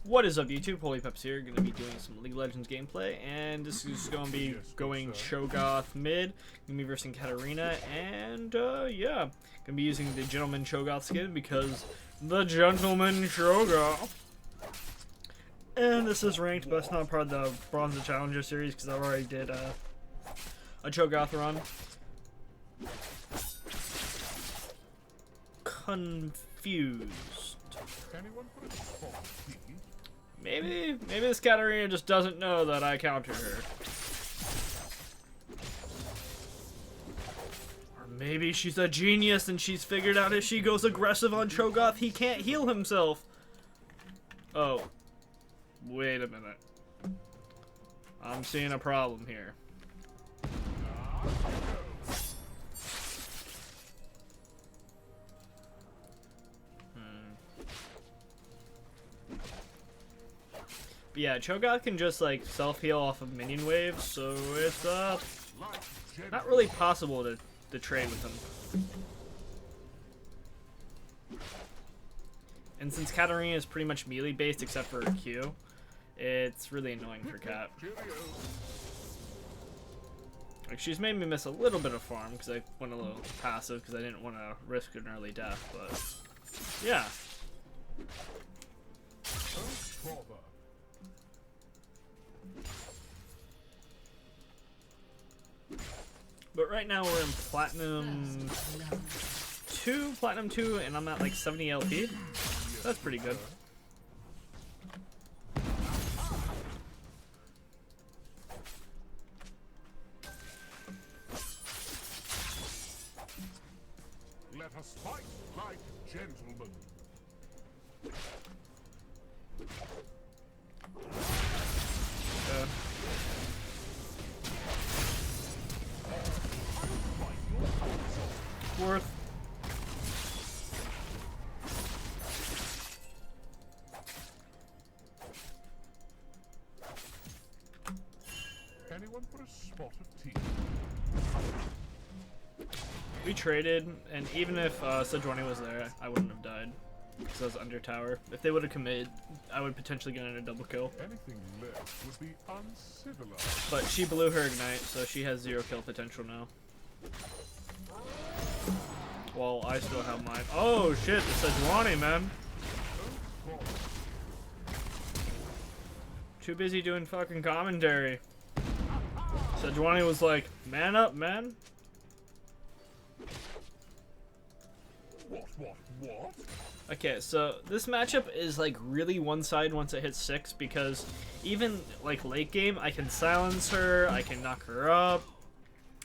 What is up, YouTube? Holy Peps here. Going to be doing some League of Legends gameplay, and this is going to be going Cho'gath mid. Going to be versing Katarina, and yeah, going to be using the Gentleman Cho'gath skin because the Gentleman Cho'gath. And this is ranked, but it's not part of the Bronze and Challenger series because I already did a Cho'gath run. Confused. Maybe this Katarina just doesn't know that I counter her. Or maybe she's a genius and she's figured out if she goes aggressive on Cho'gath, he can't heal himself. Oh. Wait a minute. I'm seeing a problem here. But yeah, Cho'gath can just like self-heal off of minion waves, so it's not really possible to trade with him. And since Katarina is pretty much melee based except for her Q, it's really annoying for Kat. Like, she's made me miss a little bit of farm because I went a little passive because I didn't want to risk an early death, but yeah. But right now we're in Platinum 2, and I'm at like 70 LP. That's pretty good. Let us fight like gentlemen. Worth. Anyone for a spot of tea? We traded, and even if Sejuani was there, I wouldn't have died because I was under tower. If they would have committed, I would potentially get in a double kill. Anything less would be uncivilized. But she blew her ignite, so she has 0 kill potential now. Well, I still have mine. Oh shit, the Sejuani, man. Too busy doing fucking commentary. Sejuani was like, man up, man. What? Okay, so this matchup is like really one-sided once it hits 6 because even like late game, I can silence her, I can knock her up,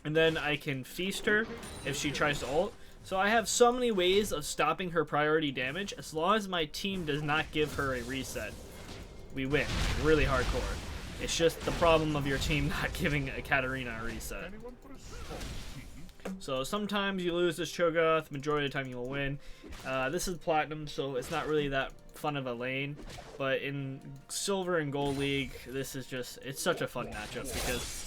and then I can feast her if she tries to ult. So I have so many ways of stopping her priority damage as long as my team does not give her a reset. We win. Really hardcore. It's just the problem of your team not giving a Katarina a reset. So sometimes you lose this Cho'gath, majority of the time you will win. This is Platinum, so it's not really that fun of a lane. But in Silver and Gold League, this is just, it's such a fun matchup because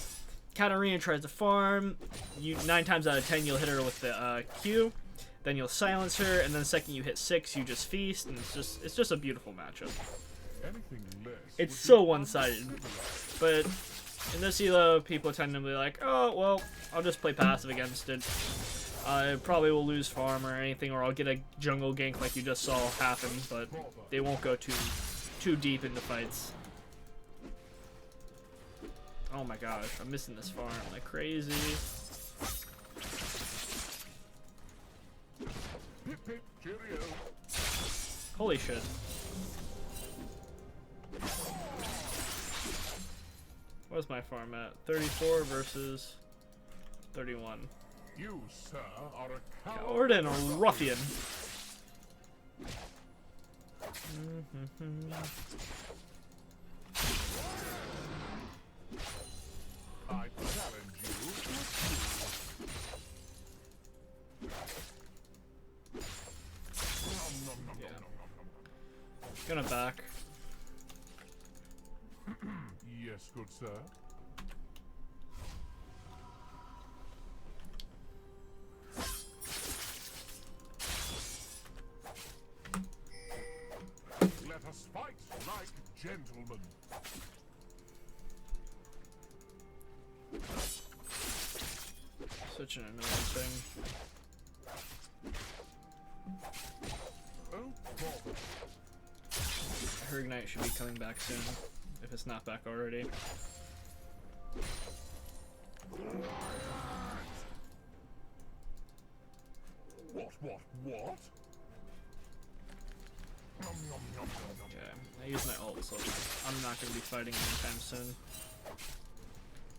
Katarina tries to farm, 9 times out of 10 you'll hit her with the Q, then you'll silence her, and then the second you hit 6 you just feast, and it's just a beautiful matchup. It's so one-sided, but in this elo people tend to be like, oh well, I'll just play passive against it. I probably will lose farm or anything, or I'll get a jungle gank like you just saw happen, but they won't go too deep into fights. Oh my gosh, I'm missing this farm like crazy. Holy shit. What's my farm at? 34 versus 31. You, sir, are a coward and a ruffian. I challenge you. Gonna back. Yes, good sir. us fight like gentlemen. Such an annoying thing. Oh, bother. Her ignite should be coming back soon, if it's not back already. What? Okay, I use my ult, so I'm not going to be fighting anytime soon.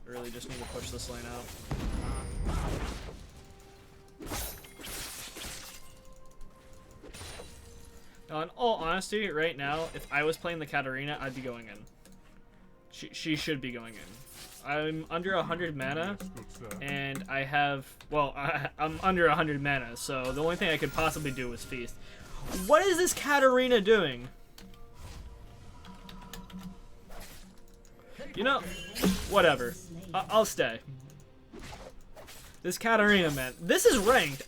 I really just need to push this lane out. Now, in all honesty, right now, if I was playing the Katarina, I'd be going in. She should be going in. I'm under 100 mana, Yes, good sir. and I have, well, I'm under 100 mana, so the only thing I could possibly do was feast. What is this Katarina doing? You know, whatever. I'll stay. This Katarina, man, this is ranked.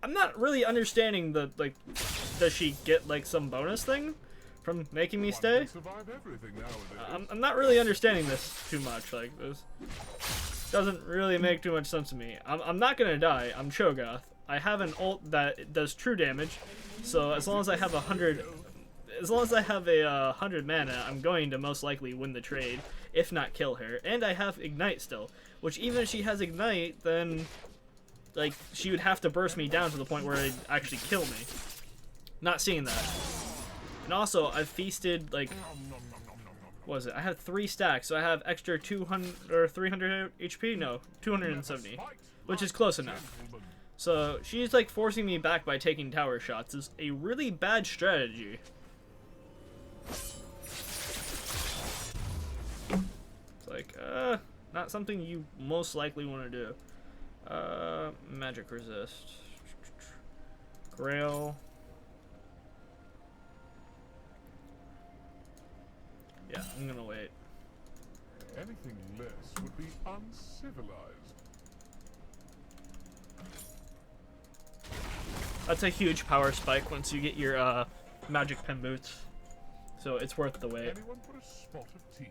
I'm not really understanding the, like, does she get, like, some bonus thing from making me One stay? can survive everything nowadays. I'm not really understanding this too much. Like, this doesn't really make too much sense to me. I'm not gonna die. I'm Cho'gath. I have an ult that does true damage, so as long as I have 100, as long as I have a 100 mana, I'm going to most likely win the trade, if not kill her. And I have ignite still, which even if she has ignite, then like she would have to burst me down to the point where it'd actually kill me. Not seeing that. And also, I've feasted, like, what is it? I have 3 stacks, so I have extra 200 or 300 HP? No, 270, which is close enough. So she's like forcing me back by taking tower shots. Is a really bad strategy. It's like, not something you most likely want to do. Magic resist. Grail. Yeah, I'm gonna wait. Anything less would be uncivilized. That's a huge power spike once you get your magic pen boots. So it's worth the wait. Anyone put a spot of tea?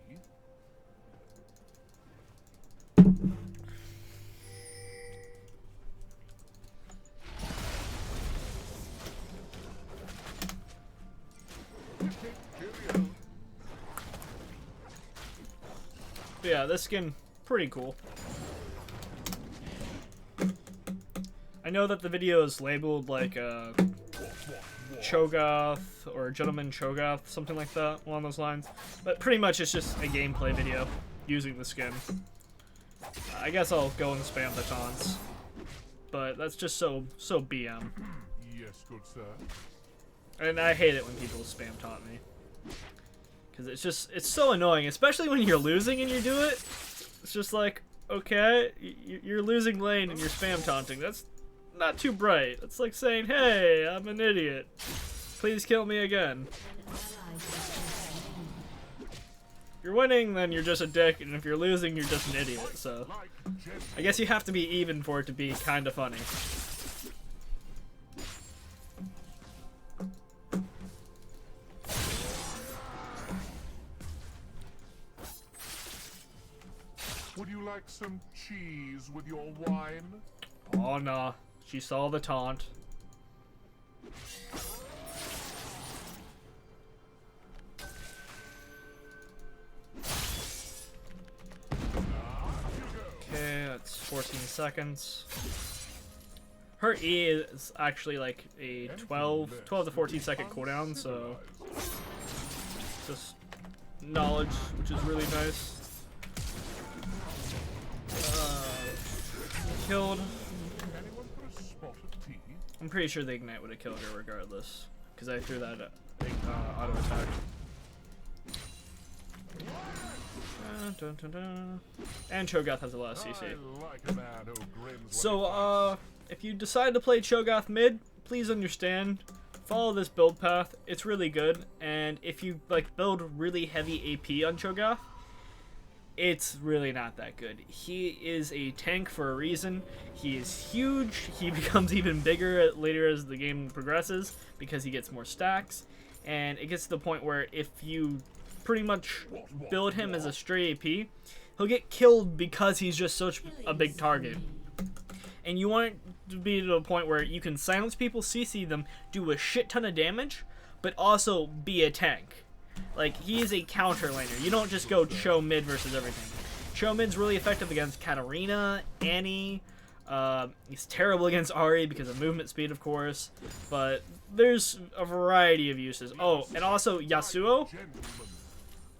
Cheerio. But yeah, this skin, pretty cool. I know that the video is labeled like Cho'gath or Gentleman Cho'gath, something like that, along those lines. But pretty much it's just a gameplay video using the skin. I guess I'll go and spam the taunts. But that's just so BM. Yes, good sir. And I hate it when people spam taunt me. Because it's so annoying, especially when you're losing and you do it. It's just like, okay, you're losing lane and you're spam taunting. That's not too bright. It's like saying, hey, I'm an idiot. Please kill me again. If you're winning, then you're just a dick, and if you're losing, you're just an idiot. So Like gentlemen. I guess you have to be even for it to be kind of funny. Would you like some cheese with your wine? Oh nah, she saw the taunt. Okay, that's 14 seconds. Her E is actually like a 12 to 14 second cooldown, so just knowledge, which is really nice. Killed. Anyone put a spot of tea? I'm pretty sure the ignite would have killed her regardless, because I threw that auto attack. Dun, dun, dun. And Cho'gath has a lot of CC. I like a man who grins when he So, if you decide to play Cho'gath mid, please understand, follow this build path. It's really good, and if you like build really heavy AP on Cho'gath, it's really not that good. He is a tank for a reason. He is huge. He becomes even bigger later as the game progresses because he gets more stacks. and it gets to the point where if you pretty much build him as a straight AP, he'll get killed because he's just such a big target. And you want it to be to a point where you can silence people, CC them, do a shit ton of damage, but also be a tank. Like, he is a counter laner. You don't just go Cho mid versus everything. Cho mid's really effective against Katarina, Annie. He's terrible against Ahri because of movement speed, of course. But there's a variety of uses. Oh, and also Yasuo.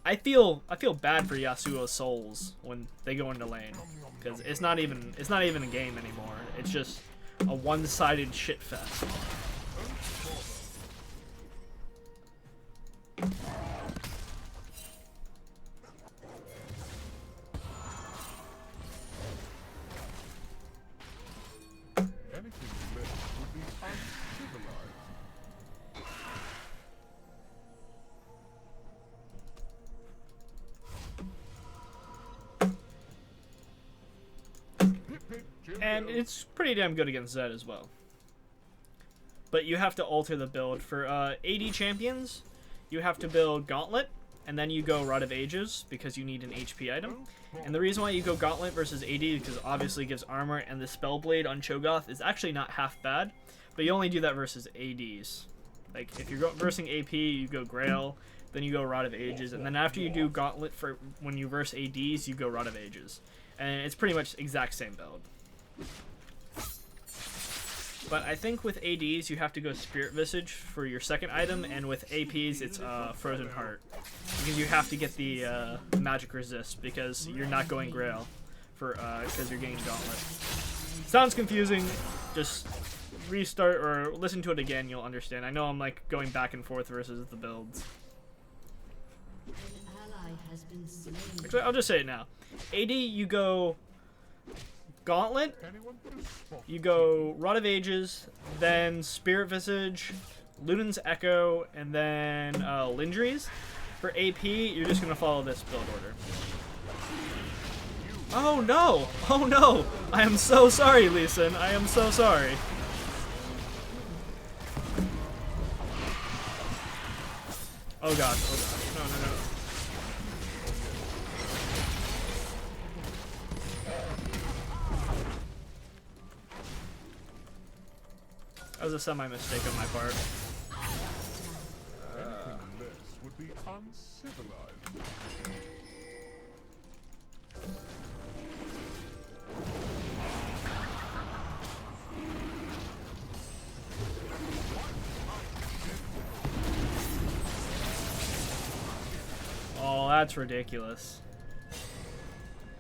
I feel bad for Yasuo's souls when they go into lane, because it's not even a game anymore. It's just a one-sided shit fest. Anything less would be uncivilized. And it's pretty damn good against Zed as well. But you have to alter the build. For AD champions, you have to build Gauntlet, and then you go Rod of Ages, because you need an HP item. And the reason why you go Gauntlet versus AD, because obviously it gives armor, and the Spellblade on Cho'gath is actually not half bad, but you only do that versus ADs. Like, if you're versing AP, you go Grail, then you go Rod of Ages, and then after you do Gauntlet for when you verse ADs, you go Rod of Ages. And it's pretty much exact same build. But I think with ADs, you have to go Spirit Visage for your second item, and with APs, it's Frozen Heart. Because you have to get the Magic Resist, because you're not going Grail, because you're getting Gauntlet. Sounds confusing, just restart or listen to it again, you'll understand. I know I'm like going back and forth versus the builds. Actually, I'll just say it now. AD, you go Gauntlet, you go Rod of Ages, then Spirit Visage, Luden's Echo, and then Lindries. For AP, you're just going to follow this build order. Oh no! Oh no! I am so sorry, Lee Sin. I am so sorry. Oh god, oh god. No, no, no. That was a semi-mistake on my part. Anything less would be uncivilized. Oh, that's ridiculous.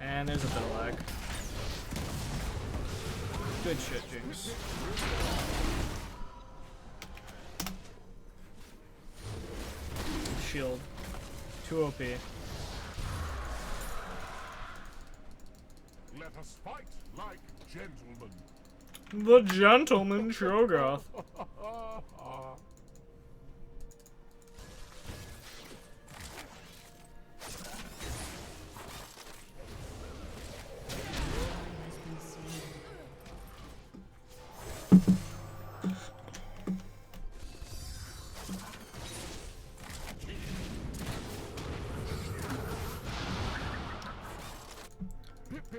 And there's a bit of lag. Good shit, Jinx. Shield. Too OP. Let us fight like gentlemen. The gentleman Cho'gath.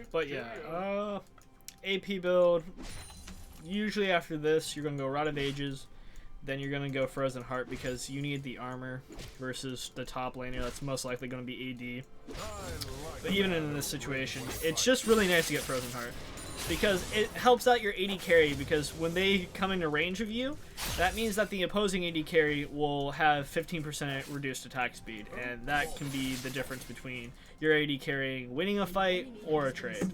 But yeah, AP build. Usually after this, you're gonna go Rod of Ages, then you're gonna go Frozen Heart because you need the armor versus the top laner. That's most likely gonna be AD. But even in this situation, it's just really nice to get Frozen Heart because it helps out your AD carry. Because when they come into range of you, that means that the opposing AD carry will have 15% reduced attack speed, and that can be the difference between your AD carrying winning a fight or a trade.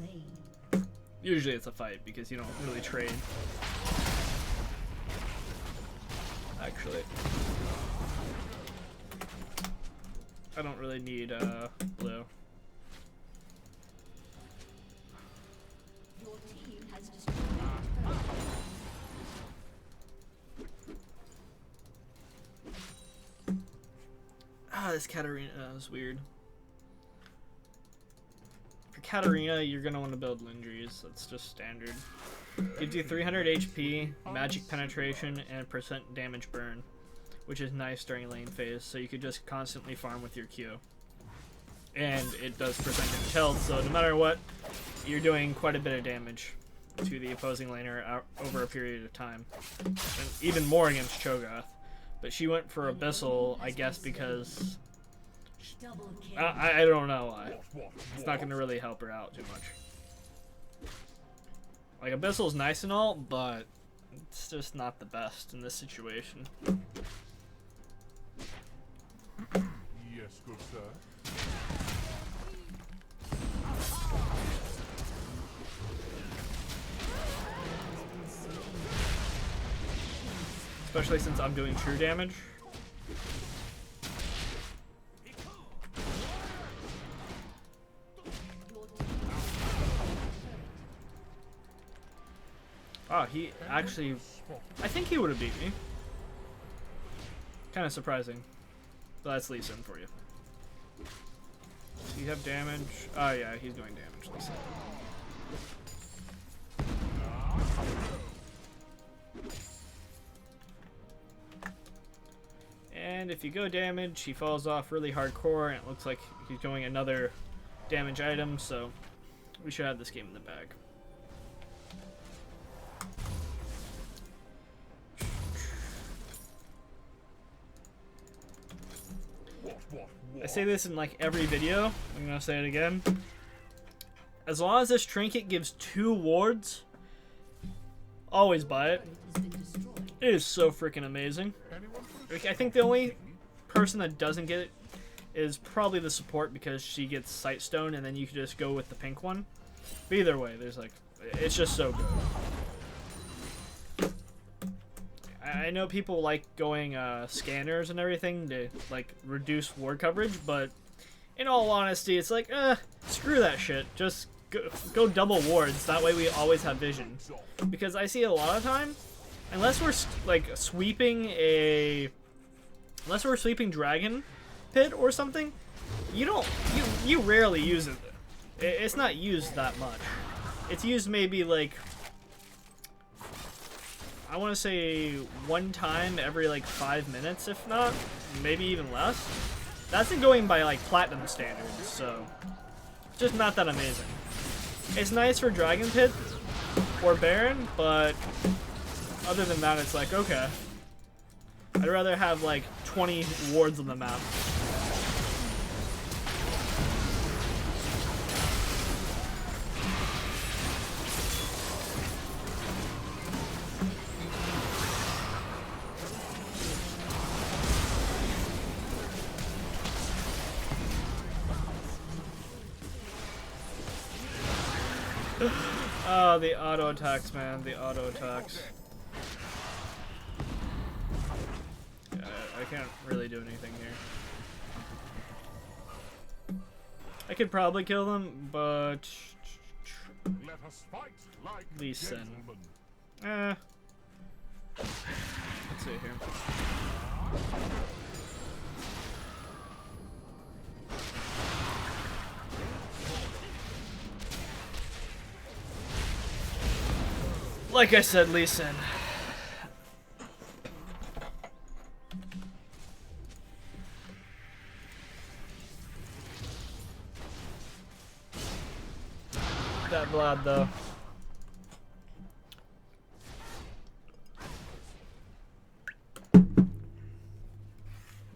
Usually it's a fight because you don't really trade. Actually, I don't really need blue. Ah, this Katarina is weird. For Katarina, you're gonna want to build Lindries. That's just standard. Gives you 300 HP, magic penetration, and % damage burn. which is nice during lane phase, so you could just constantly farm with your Q. And it does percentage health, so no matter what, you're doing quite a bit of damage to the opposing laner over a period of time. And even more against Cho'gath. But she went for Abyssal, I guess because... I don't know why. It's not going to really help her out too much. Like, Abyssal's nice and all, but it's just not the best in this situation. Yes, good sir. Especially since I'm doing true damage. Oh, he actually... I think he would have beat me. Kind of surprising. But that's Lee Sin for you. Do you have damage? Oh yeah, he's doing damage, Lee Sin. And if you go damage, he falls off really hardcore, and it looks like he's going another damage item, so we should have this game in the bag. I say this in like every video, I'm gonna say it again. As long as this trinket gives 2 wards, always buy it. It is so freaking amazing. I think the only person that doesn't get it is probably the support, because she gets Sightstone and then you can just go with the pink one. But either way, there's like, it's just so good. I know people like going scanners and everything to like reduce ward coverage, but in all honesty, it's like, screw that shit. Just go double wards. That way we always have vision. Because I see it a lot of time, unless we're like sweeping Dragon Pit or something, you rarely use it. It's not used that much. It's used maybe like, I want to say 1 time every like 5 minutes, if not, maybe even less. That's going by like platinum standards, so just not that amazing. It's nice for Dragon Pit or Baron, but other than that, it's like, okay. I'd rather have like 20 wards on the map. Oh, the auto attacks, man. The auto attacks. I can't really do anything here. I could probably kill them, but Let us fight like Lee Sin. gentlemen. Let's see here. Like I said, Lee Sin. That Vlad, though.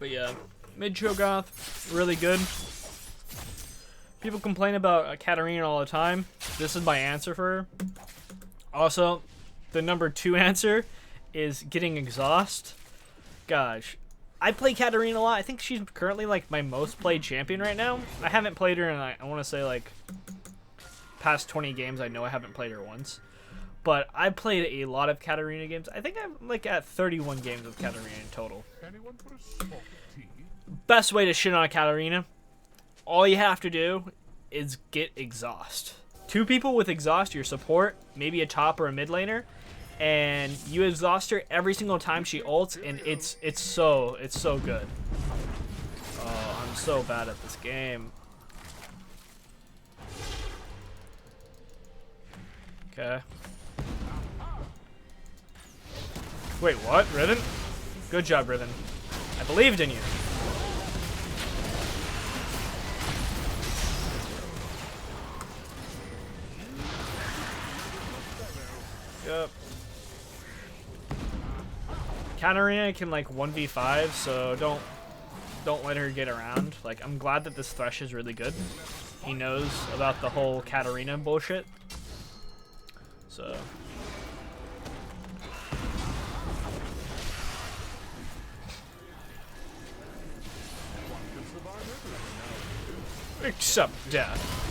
But yeah, mid Cho'gath, really good. People complain about Katarina all the time. This is my answer for her. Also, the number 2 answer is getting exhaust. Gosh, I play Katarina a lot. I think she's currently like my most played champion right now. I haven't played her in I want to say like past 20 games. I know I haven't played her once. But I played a lot of Katarina games. I think I'm like at 31 games with Katarina in total. Anyone for a spot of tea? Best way to shit on a Katarina, all you have to do is get exhaust. 2 people with exhaust, your support, maybe a top or a mid laner, and you exhaust her every single time she ults, and it's so good. Oh, I'm so bad at this game. Okay. Wait, what? Riven? Good job, Riven. believed in you. Yep. Katarina can like 1v5, so don't let her get around. Like, I'm glad that this Thresh is really good. He knows about the whole Katarina bullshit. So except death.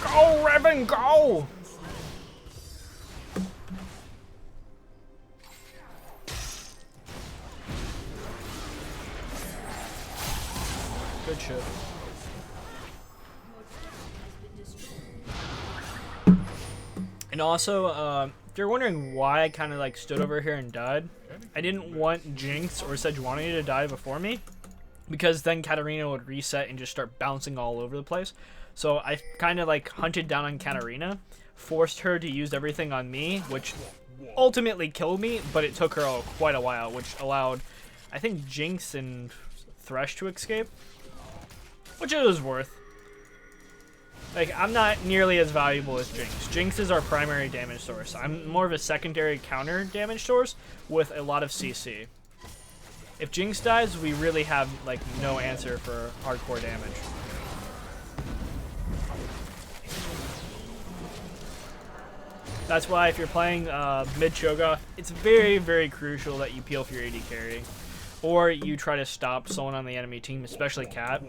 Go, Revan, go! Good shit. And also, if you're wondering why I kind of like stood over here and died, I didn't want Jinx or Sejuani to die before me, because then Katarina would reset and just start bouncing all over the place. So I kind of like hunted down on Katarina, forced her to use everything on me, which ultimately killed me, but it took her quite a while, which allowed, I think, Jinx and Thresh to escape, which it was worth. Like, I'm not nearly as valuable as Jinx. Jinx is our primary damage source. I'm more of a secondary counter damage source with a lot of CC. If Jinx dies, we really have, like, no answer for hardcore damage. That's why if you're playing mid Cho'gath, it's very, very crucial that you peel for your AD carry. Or you try to stop someone on the enemy team, especially Cat.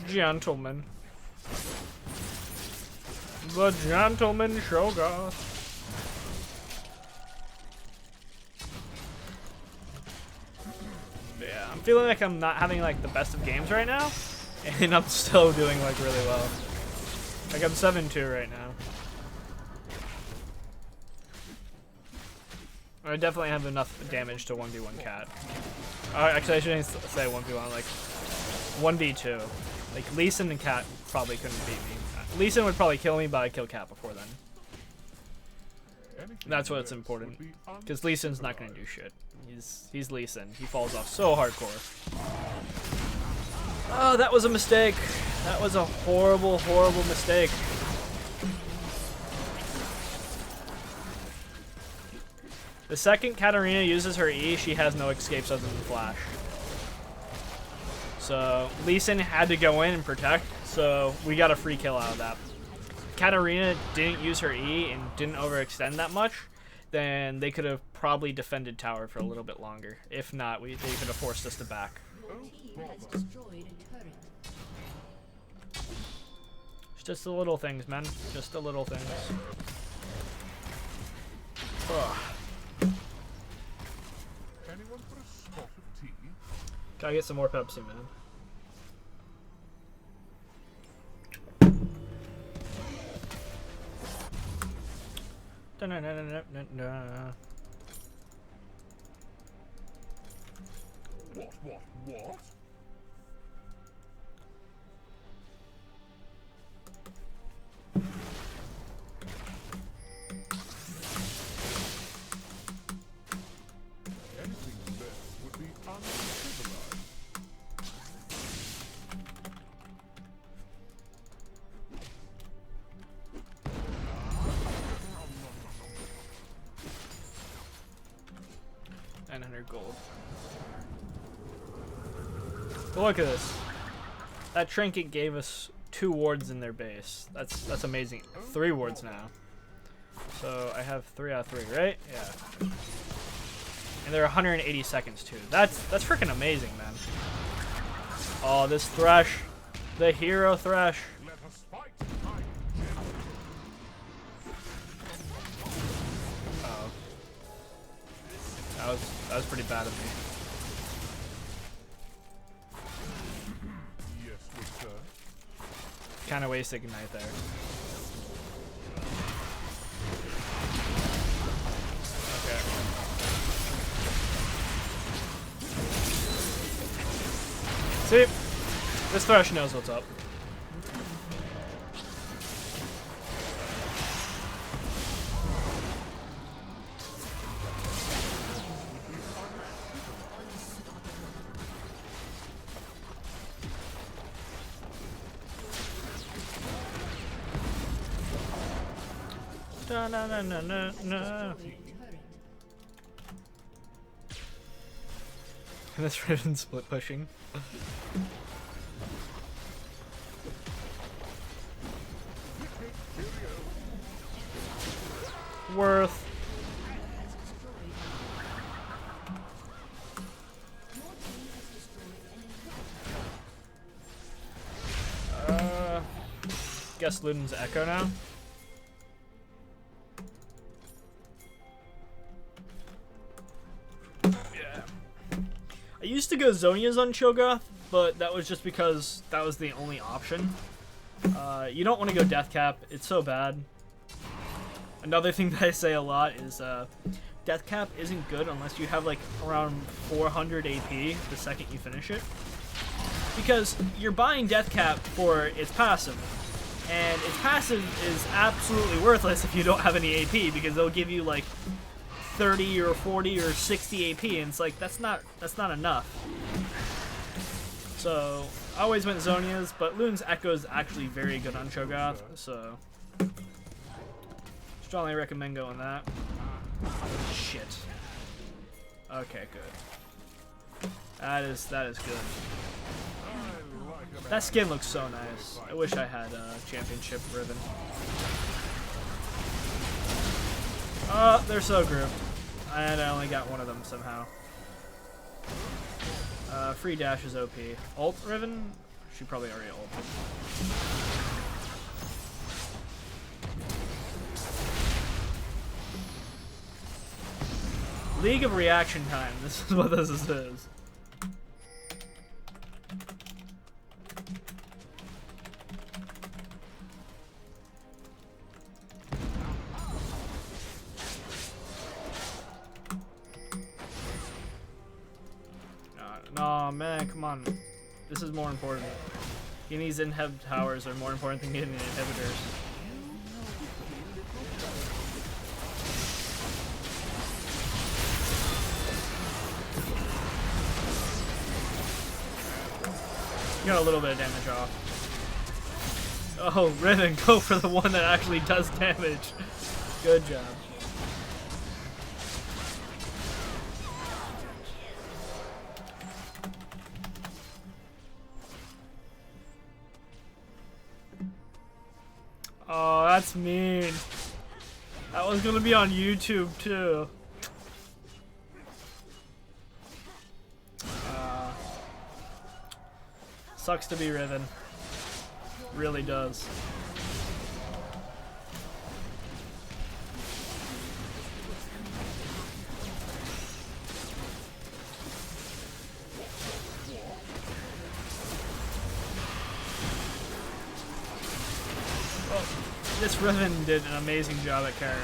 Gentleman. The gentleman Cho'gath. Yeah, I'm feeling like I'm not having like the best of games right now, and I'm still doing like really well. Like I'm 7-2 right now. I definitely have enough damage to 1v1 Cat. Actually, I shouldn't say 1v1, like 1v2. Like Lee Sin and Cat probably couldn't beat me. Lee Sin would probably kill me, but I'd kill Cat before then. That's what's important, because Lee Sin's not gonna do shit. He's Lee Sin. He falls off so hardcore. Oh, that was a mistake. That was a horrible, horrible mistake. The second Katarina uses her E, she has no escapes other than Flash. So Lee Sin had to go in and protect, so we got a free kill out of that. Katarina didn't use her E and didn't overextend that much, then they could have probably defended tower for a little bit longer. If not, they could have forced us to back. It's just the little things, man. Just the little things. Ugh. Anyone for a spot of tea? Gotta get some more Pepsi, man. What? Anything less would be uncivilized. Gold. But look at this. That trinket gave us 2 wards in their base. That's amazing. 3 wards now. So I have 3 out of 3, right? Yeah. And they're 180 seconds too. That's freaking amazing, man. Oh, this Thresh. The hero Thresh. Let us fight like gentlemen. Oh. That was pretty bad of me. Yes, good sir. Kinda wasted Ignite there. Okay. See? This Thresh knows what's up. No. This Riven split pushing. Worth. Guess Luden's Echo now. Yeah. I used to go Zhonya's on Cho'gath, but that was just because that was the only option. You don't want to go Death Cap, it's so bad. Another thing that I say a lot is Death Cap isn't good unless you have like around 400 AP the second you finish it. Because you're buying Death Cap for its passive, and its passive is absolutely worthless if you don't have any AP, because they'll give you like 30 or 40 or 60 AP, and it's like that's not enough. So I always went Zhonya's, but Luden's Echo is actually very good on Cho'gath, so strongly recommend going that. Shit. Okay, good. That is good. That skin looks so nice. I wish I had a championship ribbon. Oh, they're so grouped. And I only got one of them somehow. Free dash is OP. Ult ribbon? She probably already ulted. League of reaction time. This is what this is. No, man, come on. This is more important. Getting these inhib towers are more important than getting the inhibitors. You got a little bit of damage off. Oh, Riven, go for the one that actually does damage. Good job. Oh, that's mean. That was gonna be on YouTube too. Sucks to be Riven. Really does. This Riven did an amazing job at carrying.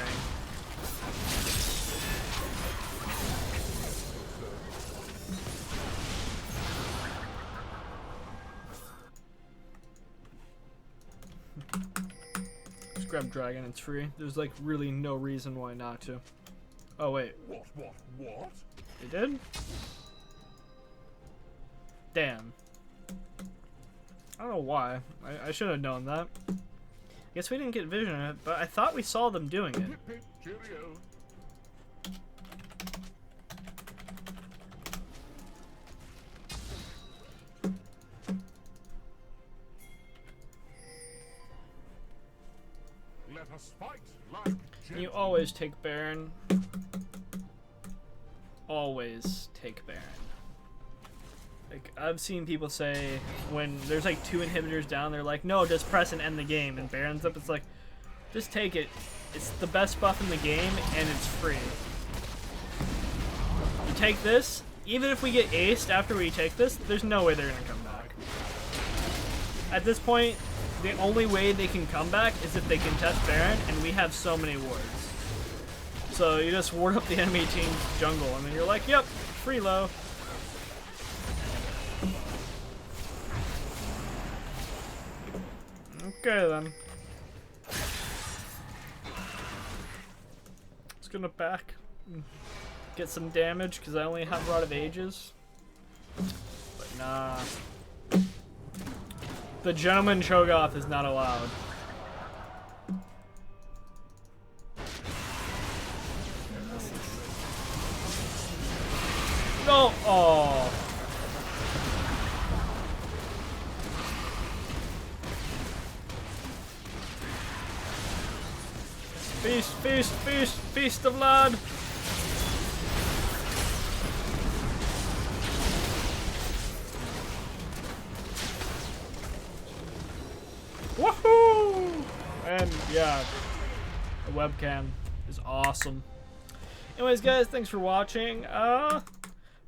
Just grab Dragon, it's free. There's like really no reason why not to. Oh wait. What? It did? Damn. I don't know why. I should have known that. Guess we didn't get vision of it, but I thought we saw them doing it. Cheerio. Let us fight like You always take Baron. always take Baron. Like, I've seen people say when there's like 2 inhibitors down, they're like, no, just press and end the game. And Baron's up, it's like, just take it. It's the best buff in the game, and it's free. You take this, even if we get aced after we take this, there's no way they're gonna come back. At this point, the only way they can come back is if they contest Baron, and we have so many wards. So you just ward up the enemy team's jungle, and then you're like, yep, free low. Okay then. Just gonna back and get some damage because I only have Rod of Ages. But nah. The Gentleman Cho'gath is not allowed. No! Oh! Feast, feast, feast, feast of blood! Woohoo! And yeah, the webcam is awesome. Anyways, guys, thanks for watching.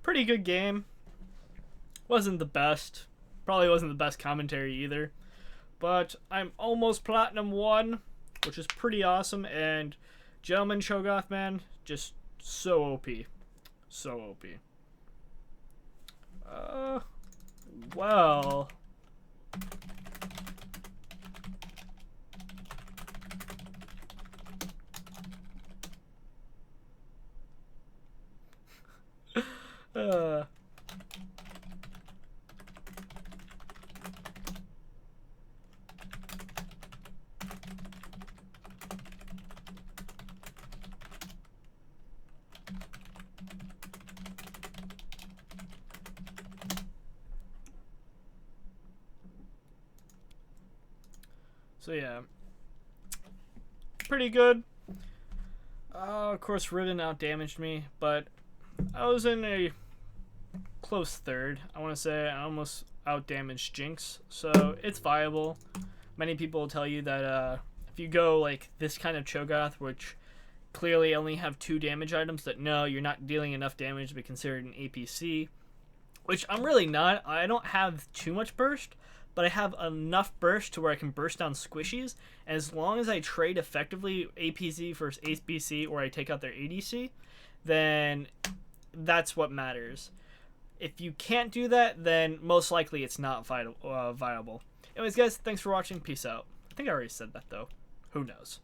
Pretty good game. Wasn't the best. Probably wasn't the best commentary either. But I'm almost Platinum 1, which is pretty awesome. And Gentleman Cho'gath, man, just so OP. So OP. Well... So yeah, pretty good. Of course, Riven out-damaged me, but I was in a close third. I want to say I almost out-damaged Jinx, so it's viable. Many people will tell you that if you go like this kind of Cho'gath, which clearly only have 2 damage items, that no, you're not dealing enough damage to be considered an APC, which I'm really not. I don't have too much burst, but I have enough burst to where I can burst down squishies, and as long as I trade effectively APC versus APC or I take out their ADC, then that's what matters. If you can't do that, then most likely it's not viable. Anyways, guys, thanks for watching. Peace out. I think I already said that, though. Who knows?